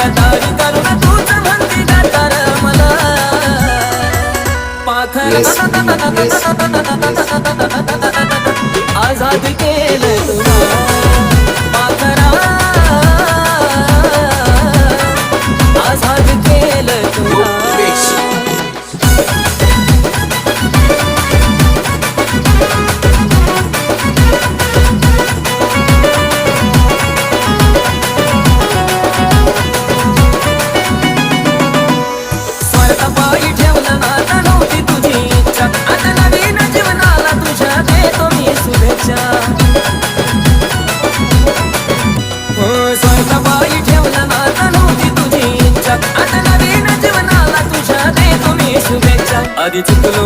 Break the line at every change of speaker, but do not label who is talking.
गदारी करून तूच म्हणती गातार मला पाखरा आझाद केलं तुला पाखरा आझाद केलं तुला स्वतःपायी ठेवलं नातं नव्हती तुझी इच्छा आता नवीन जीवनाला तुझ्या देतो मी शुभेच्छा आधी चुकलो